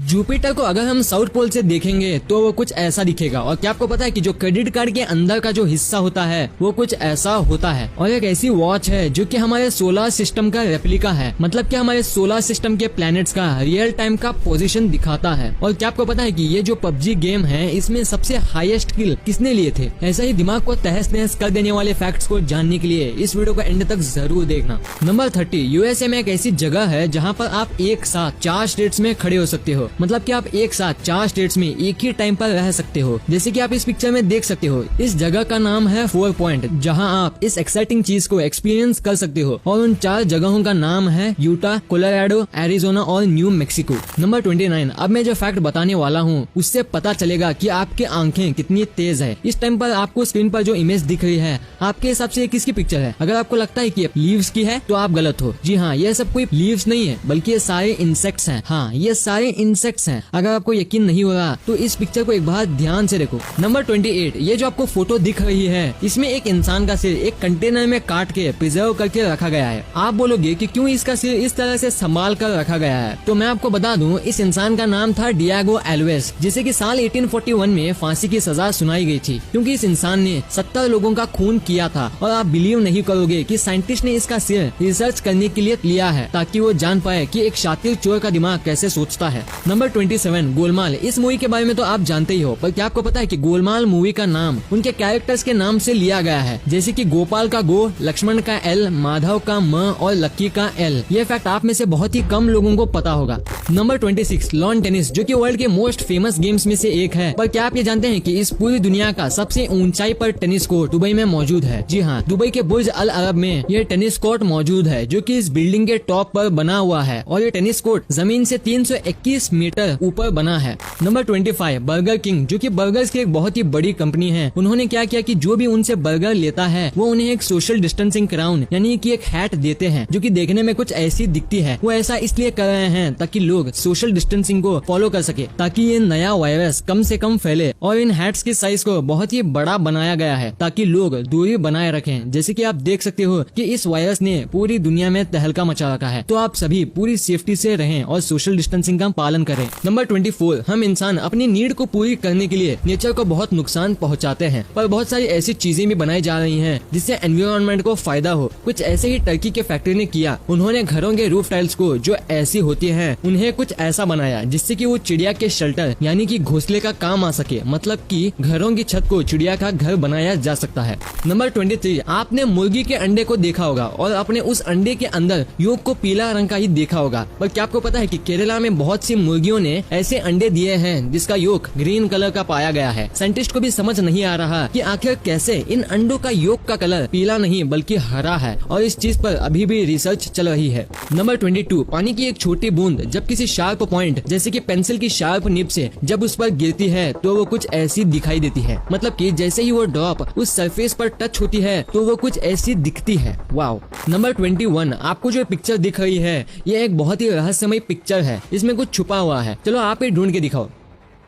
Jupiter को अगर हम साउथ पोल से देखेंगे तो वो कुछ ऐसा दिखेगा। और क्या आपको पता है कि जो क्रेडिट कार्ड के अंदर का जो हिस्सा होता है वो कुछ ऐसा होता है। और एक ऐसी वॉच है जो कि हमारे सोलर सिस्टम का रेप्लिका है, मतलब कि हमारे सोलर सिस्टम के प्लैनेट्स का रियल टाइम का पोजीशन दिखाता है। और क्या आपको पता है कि ये जो पबजी गेम है इसमें सबसे हाईएस्ट किल किसने लिए थे? ऐसा ही दिमाग को तहस नहस कर देने वाले फैक्ट्स को जानने के लिए इस वीडियो को एंड तक जरूर देखना। नंबर 30, यूएसए में एक ऐसी जगह है जहाँ पर आप एक साथ 4 स्टेट्स में खड़े हो सकते हो, मतलब कि आप एक साथ 4 स्टेट्स में एक ही टाइम पर रह सकते हो। जैसे कि आप इस पिक्चर में देख सकते हो, इस जगह का नाम है 4 पॉइंट, जहां आप इस एक्साइटिंग चीज को एक्सपीरियंस कर सकते हो। और उन 4 जगहों का नाम है यूटा, कोलोराडो, एरिजोना और न्यू मैक्सिको। नंबर 29, अब मैं जो फैक्ट बताने वाला हूँ उससे पता चलेगा कि आपकी आंखें कितनी तेज है। इस टाइम पर आपको स्क्रीन पर जो इमेज दिख रही है, आपके हिसाब से किसकी पिक्चर है? अगर आपको लगता है कि लीव्स की है तो आप गलत हो। जी हाँ, ये सब कोई लीव्स नहीं है, बल्कि ये सारे इंसेक्ट्स हैं। हाँ, ये सारे इंसेक्ट्स हैं। अगर आपको यकीन नहीं हो रहा तो इस पिक्चर को एक बार ध्यान से देखो। नंबर 28, ये जो आपको फोटो दिख रही है इसमें एक इंसान का सिर एक कंटेनर में काट के प्रिजर्व करके रखा गया है। आप बोलोगे कि क्यों इसका सिर इस तरह से संभाल कर रखा गया है? तो मैं आपको बता दूं, इस इंसान का नाम था डियागो एल्वेस, जिसे कि साल 1841 में फांसी की सजा सुनाई गई थी, क्योंकि इस इंसान ने 70 लोगों का खून किया था। और आप बिलीव नहीं करोगे कि साइंटिस्ट ने इसका सिर रिसर्च करने के लिए लिया है, ताकि वो जान पाए कि एक शातिर चोर का दिमाग कैसे सोचता है। नंबर 27, गोलमाल। इस मूवी के बारे में तो आप जानते ही हो, पर क्या आपको पता है कि गोलमाल मूवी का नाम उनके कैरेक्टर्स के नाम से लिया गया है? जैसे कि गोपाल का गो, लक्ष्मण का एल, माधव का म और लक्की का एल। ये फैक्ट आप में से बहुत ही कम लोगों को पता होगा। नंबर 26, लॉन टेनिस, जो कि वर्ल्ड के मोस्ट फेमस गेम्स में से एक है। पर क्या आप ये जानते हैं कि इस पूरी दुनिया का सबसे ऊंचाई पर टेनिस कोर्ट दुबई में मौजूद है? जी हाँ, दुबई के बुर्ज अल अरब में ये टेनिस कोर्ट मौजूद है, जो कि इस बिल्डिंग के टॉप पर बना हुआ है। और ये टेनिस कोर्ट जमीन से 321 मीटर ऊपर बना है। नंबर 25, बर्गर किंग, जो कि बर्गर्स की एक बहुत ही बड़ी कंपनी है। उन्होंने क्या किया कि जो भी उनसे बर्गर लेता है वो उन्हें एक सोशल डिस्टेंसिंग क्राउन यानी कि एक हैट देते हैं, जो कि देखने में कुछ ऐसी दिखती है। वो ऐसा इसलिए कर रहे हैं ताकि लोग सोशल डिस्टेंसिंग को फॉलो कर सके, ताकि ये नया वायरस कम से कम फैले। और इन हैट्स की साइज को बहुत ही बड़ा बनाया गया है ताकि लोग दूरी बनाए रखें। जैसे कि आप देख सकते हो कि इस वायरस ने पूरी दुनिया में तहलका मचा रखा है। तो आप सभी पूरी सेफ्टी से रहें और सोशल डिस्टेंसिंग का पालन करें। नंबर 24, हम इंसान अपनी नीड को पूरी करने के लिए नेचर को बहुत नुकसान पहुंचाते हैं, पर बहुत सारी ऐसी चीजें भी बनाई जा रही हैं जिससे एनवायरनमेंट को फायदा हो। कुछ ऐसे ही टर्की के फैक्ट्री ने किया। उन्होंने घरों के रूफ टाइल्स को जो ऐसी होती हैं उन्हें कुछ ऐसा बनाया जिससे कि वो चिड़िया के शेल्टर यानी कि घोंसले का काम आ सके, मतलब कि घरों की छत को चिड़िया का घर बनाया जा सकता है। नंबर 23, आपने मुर्गी के अंडे को देखा होगा और अपने उस अंडे के अंदर योग को पीला रंग का ही देखा होगा। पर क्या आपको पता है कि केरला में बहुत सी मुर्गियों ने ऐसे अंडे दिए हैं जिसका योग ग्रीन कलर का पाया गया है। साइंटिस्ट को भी समझ नहीं आ रहा कि आखिर कैसे इन अंडों का योग का कलर पीला नहीं बल्कि हरा है, और इस चीज पर अभी भी रिसर्च चल रही है। नंबर 22, पानी की एक छोटी बूंद जब किसी शार्प पॉइंट जैसे कि पेंसिल की शार्प निब से जब उस पर गिरती है तो वो कुछ ऐसी दिखाई देती है, मतलब कि जैसे ही वो ड्रॉप उस सरफेस पर टच होती है तो वो कुछ ऐसी दिखती है। वाओ। नंबर 21, आपको जो पिक्चर दिख रही है ये एक बहुत ही रहस्यमय पिक्चर है। इसमें कुछ छुपा हुआ है। चलो आप ही ढूंढ के दिखाओ।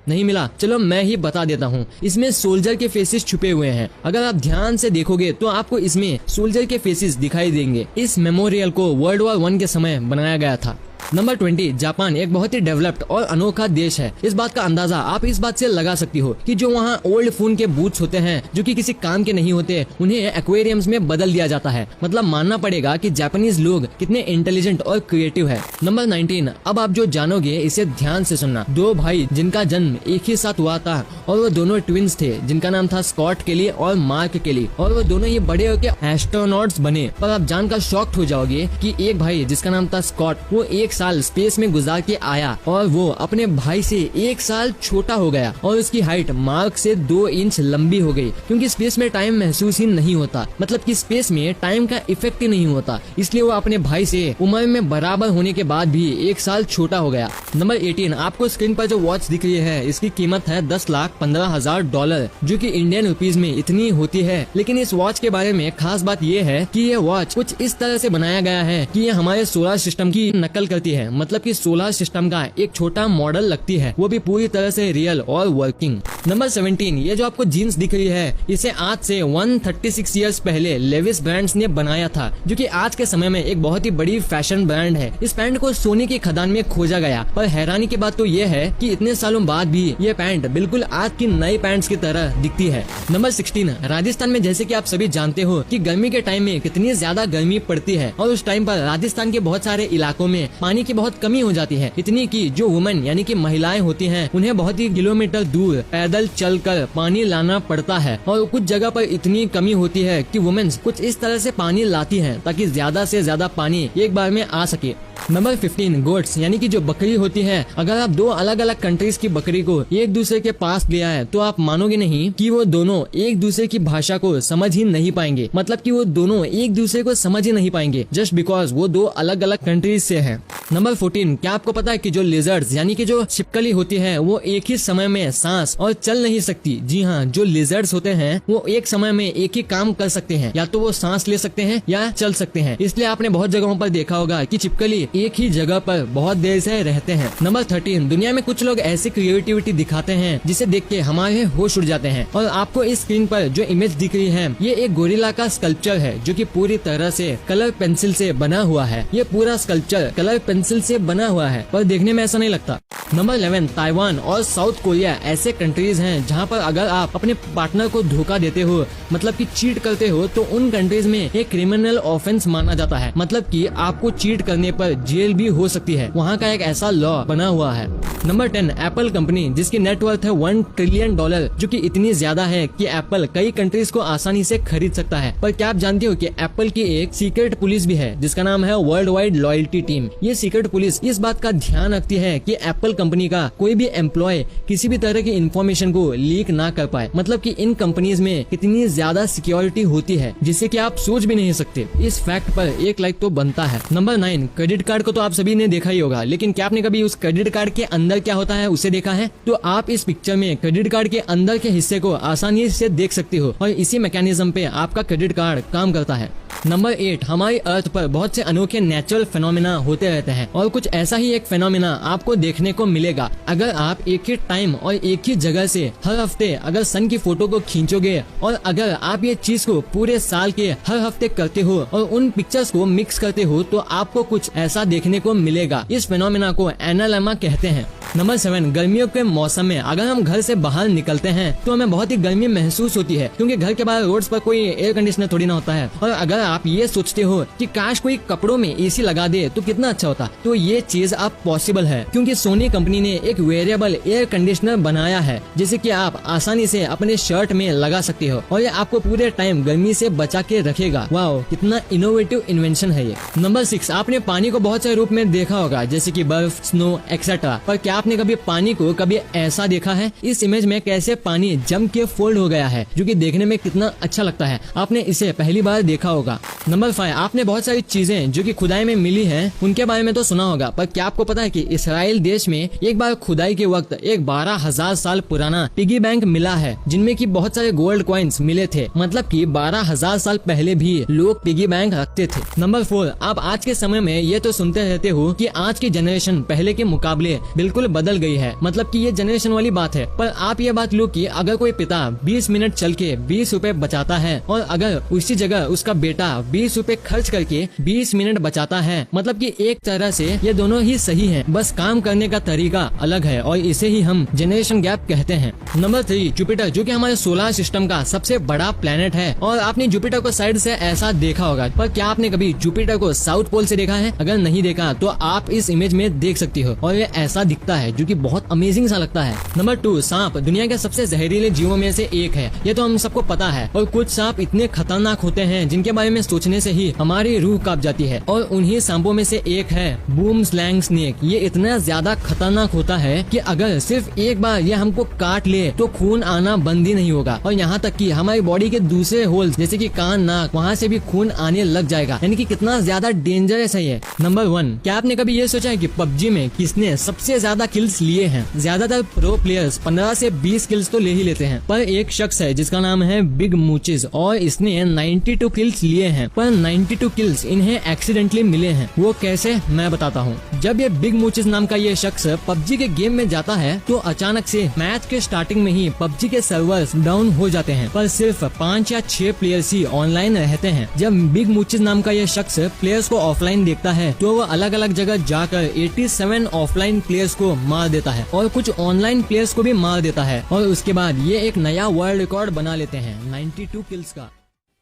नहीं मिला? चलो मैं ही बता देता हूँ। इसमें सोल्जर के फेसेस छुपे हुए हैं। अगर आप ध्यान से देखोगे तो आपको इसमें सोल्जर के फेसेस दिखाई देंगे। इस मेमोरियल को वर्ल्ड वॉर 1 के समय बनाया गया था। नंबर 20, जापान एक बहुत ही डेवलप्ड और अनोखा देश है। इस बात का अंदाजा आप इस बात से लगा सकती हो कि जो वहाँ ओल्ड फोन के बूथ्स होते हैं जो कि किसी काम के नहीं होते, उन्हें एक्वेरियम्स में बदल दिया जाता है। मतलब मानना पड़ेगा कि जापानीज लोग कितने इंटेलिजेंट और क्रिएटिव है। नंबर 19, अब आप जो जानोगे इसे ध्यान से सुनना। 2 भाई जिनका जन्म एक ही साथ हुआ था और वो दोनों ट्विंस थे, जिनका नाम था स्कॉट केली और मार्क केली, और वो दोनों ये बड़े होकर एस्ट्रोनॉट्स बने। पर आप जानकर शॉक्ड हो जाओगे कि एक भाई जिसका नाम था स्कॉट, वो 1 साल स्पेस में गुजार के आया और वो अपने भाई से 1 साल छोटा हो गया, और उसकी हाइट मार्क से 2 इंच लंबी हो गई, क्योंकि स्पेस में टाइम महसूस ही नहीं होता। मतलब कि स्पेस में टाइम का इफेक्ट ही नहीं होता, इसलिए वो अपने भाई से उम्र में बराबर होने के बाद भी 1 साल छोटा हो गया। नंबर 18, आपको स्क्रीन पर जो वॉच दिख रही है इसकी कीमत है $10,15,000, जो कि इंडियन रुपीज में इतनी होती है। लेकिन इस वॉच के बारे में खास बात ये है कि ये वॉच कुछ इस तरह से बनाया गया है कि ये हमारे सोलर सिस्टम की नकल करती रहती है, मतलब कि सोलर सिस्टम का एक छोटा मॉडल लगती है, वो भी पूरी तरह से रियल और वर्किंग। नंबर 17, ये जो आपको जीन्स दिख रही है, इसे आज से 136 इयर्स पहले लेविस ब्रांड्स ने बनाया था, जो कि आज के समय में एक बहुत ही बड़ी फैशन ब्रांड है। इस पैंट को सोने की खदान में खोजा गया, पर हैरानी की बात तो ये है कि इतने सालों बाद भी ये पैंट बिल्कुल आज की नई पैंट्स की तरह दिखती है। नंबर 16, राजस्थान में जैसे कि आप सभी जानते हो कि गर्मी के टाइम में कितनी ज्यादा गर्मी पड़ती है और उस टाइम पर राजस्थान के बहुत सारे इलाकों में पानी की बहुत कमी हो जाती है, इतनी कि जो वुमेन यानी कि महिलाएं होती हैं उन्हें बहुत ही किलोमीटर दूर पैदल चलकर पानी लाना पड़ता है। और कुछ जगह पर इतनी कमी होती है कि वुमेन्स कुछ इस तरह से पानी लाती हैं ताकि ज्यादा से ज्यादा पानी एक बार में आ सके। नंबर 15, गोट्स यानी कि जो बकरी होती है, अगर आप दो अलग अलग कंट्रीज की बकरी को एक दूसरे के पास लिया है तो आप मानोगे नहीं कि वो दोनों एक दूसरे की भाषा को समझ ही नहीं पाएंगे, मतलब कि वो दोनों एक दूसरे को समझ ही नहीं पाएंगे जस्ट बिकॉज वो दो अलग अलग कंट्रीज से हैं। नंबर 14, क्या आपको पता है कि जो लिजर्ड्स यानी कि जो छिपकली होती है वो एक ही समय में सांस और चल नहीं सकती। जी हाँ, जो लिजर्ड्स होते हैं वो एक समय में एक ही काम कर सकते हैं, या तो वो सांस ले सकते हैं या चल सकते हैं। इसलिए आपने बहुत जगहों पर देखा होगा कि छिपकली एक ही जगह पर बहुत देर से रहते हैं। नंबर 13, दुनिया में कुछ लोग ऐसी क्रिएटिविटी दिखाते हैं जिसे देख के हमारे होश उड़ जाते हैं। और आपको इस स्क्रीन पर जो इमेज दिख रही है ये एक गोरिल्ला का स्कल्पचर है जो कि पूरी तरह से कलर पेंसिल से बना हुआ है। ये पूरा स्कल्पचर कलर पेंसिल से बना हुआ है पर देखने में ऐसा नहीं लगता। नंबर 11, ताइवान और साउथ कोरिया ऐसे कंट्रीज हैं जहां पर अगर आप अपने पार्टनर को धोखा देते हो, मतलब कि चीट करते हो, तो उन कंट्रीज में एक क्रिमिनल ऑफेंस माना जाता है, मतलब कि आपको चीट करने पर जेल भी हो सकती है। वहाँ का एक ऐसा लॉ बना हुआ है। नंबर 10, एप्पल कंपनी जिसकी नेटवर्थ है $1 ट्रिलियन, जो कि इतनी ज्यादा है कि एप्पल कई कंट्रीज को आसानी से खरीद सकता है। पर क्या आप जानते हो कि एप्पल की एक सीक्रेट पुलिस भी है जिसका नाम है वर्ल्ड वाइड लॉयल्टी टीम। ये सीक्रेट पुलिस इस बात का ध्यान रखती है कि एप्पल कंपनी का कोई भी एम्प्लॉय किसी भी तरह की इंफॉर्मेशन को लीक ना कर पाए, मतलब कि इन कंपनीज में कितनी ज्यादा सिक्योरिटी होती है जिससे कि आप सोच भी नहीं सकते। इस फैक्ट पर एक लाइक तो बनता है। नंबर 9, क्रेडिट कार्ड को तो आप सभी ने देखा ही होगा, लेकिन क्या आपने कभी उस क्रेडिट कार्ड के अंदर क्या होता है उसे देखा है? तो आप इस पिक्चर में क्रेडिट कार्ड के अंदर के हिस्से को आसानी से देख सकते हो और इसी मैकेनिज्म पे आपका क्रेडिट कार्ड काम करता है। नंबर 8, हमारी अर्थ पर बहुत से अनोखे नेचुरल फेनोमेना होते रहते हैं और कुछ ऐसा ही एक फेनोमेना आपको देखने को मिलेगा अगर आप एक ही टाइम और एक ही जगह से हर हफ्ते अगर सन की फोटो को खींचोगे और अगर आप ये चीज को पूरे साल के हर हफ्ते करते हो और उन पिक्चर्स को मिक्स करते हो तो आपको कुछ ऐसा देखने को मिलेगा। इस फेनोमेना को एनालेमा कहते हैं। नंबर 7, गर्मियों के मौसम में अगर हम घर से बाहर निकलते हैं तो हमें बहुत ही गर्मी महसूस होती है क्योंकि घर के बाहर रोड्स पर कोई एयर कंडीशनर थोड़ी ना होता है। और अगर आप ये सोचते हो कि काश कोई कपड़ों में एसी लगा दे तो कितना अच्छा होता, तो ये चीज अब पॉसिबल है क्योंकि सोनी कंपनी ने एक वेरिएबल एयर कंडीशनर बनाया है जिसे कि आप आसानी से अपने शर्ट में लगा सकते हो और ये आपको पूरे टाइम गर्मी से बचा के रखेगा। वाओ, कितना इनोवेटिव इन्वेंशन है ये। नंबर 6, आपने पानी को बहुत से रूप में देखा होगा जैसे कि बर्फ, स्नो एक्सेट्रा, पर क्या आपने कभी पानी को कभी ऐसा देखा है? इस इमेज में कैसे पानी जम के फोल्ड हो गया है जो कि देखने में कितना अच्छा लगता है, आपने इसे पहली बार देखा होगा। नंबर 5, आपने बहुत सारी चीजें जो कि खुदाई में मिली हैं उनके बारे में तो सुना होगा, पर क्या आपको पता है कि इसराइल देश में एक बार खुदाई के वक्त एक 12,000 साल पुराना पिगी बैंक मिला है जिनमें की बहुत सारे गोल्ड कॉइन्स मिले थे, मतलब कि 12,000 साल पहले भी लोग पिगी बैंक रखते थे। नंबर 4, आप आज के समय में ये तो सुनते रहते हो कि आज की जनरेशन पहले के मुकाबले बिल्कुल बदल गई है, मतलब कि ये जनरेशन वाली बात है। पर आप ये बात लो कि अगर कोई पिता 20 मिनट चल के 20 रुपए बचाता है और अगर उसी जगह उसका बेटा 20 रुपए खर्च करके 20 मिनट बचाता है, मतलब कि एक तरह से ये दोनों ही सही हैं, बस काम करने का तरीका अलग है और इसे ही हम जनरेशन गैप कहते हैं। नंबर 3, जुपिटर जो कि हमारे सोलर सिस्टम का सबसे बड़ा प्लेनेट है और आपने जुपिटर को साइड से ऐसा देखा होगा, पर क्या आपने कभी जुपिटर को साउथ पोल से देखा है? अगर नहीं देखा तो आप इस इमेज में देख सकती हो और ये ऐसा दिखता है जो कि बहुत अमेजिंग सा लगता है। नंबर 2, सांप दुनिया के सबसे जहरीले जीवों में से एक है, ये तो हम सबको पता है। और कुछ सांप इतने खतरनाक होते हैं जिनके बारे में सोचने से ही हमारी रूह कांप जाती है और उन्हीं सांपों में से एक है बूम स्लैंग स्नेक। ये इतना ज्यादा खतरनाक होता है कि अगर सिर्फ एक बार ये हमको काट ले तो खून आना बंद ही नहीं होगा और यहाँ तक कि हमारी बॉडी के दूसरे होल्स जैसे कि कान, नाक, वहाँ से भी खून आने लग जाएगा, यानी कि कितना ज्यादा डेंजरस है ये। नंबर 1, क्या आपने कभी ये सोचा है कि पबजी में किसने सबसे ज्यादा किल्स लिए हैं। ज्यादातर प्रो प्लेयर्स 15 से 20 किल्स तो ले ही लेते हैं, पर एक शख्स है जिसका नाम है बिग मूचिज और इसने 92 किल्स लिए हैं, पर 92 किल्स इन्हें एक्सीडेंटली मिले हैं। वो कैसे, मैं बताता हूँ। जब ये बिग मूचिज नाम का ये शख्स पबजी के गेम में जाता है तो अचानक से मैच के स्टार्टिंग में ही पबजी के सर्वर्स डाउन हो जाते हैं, पर सिर्फ 5 या 6 प्लेयर्स ही ऑनलाइन रहते हैं। जब बिग मूचिज नाम का ये शख्स प्लेयर्स को ऑफलाइन देखता है तो वो अलग अलग जगह जाकर 87 ऑफलाइन प्लेयर्स को मार देता है और कुछ ऑनलाइन प्लेयर्स को भी मार देता है और उसके बाद ये एक नया वर्ल्ड रिकॉर्ड बना लेते हैं 92 किल्स का।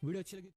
वीडियो अच्छी लगी।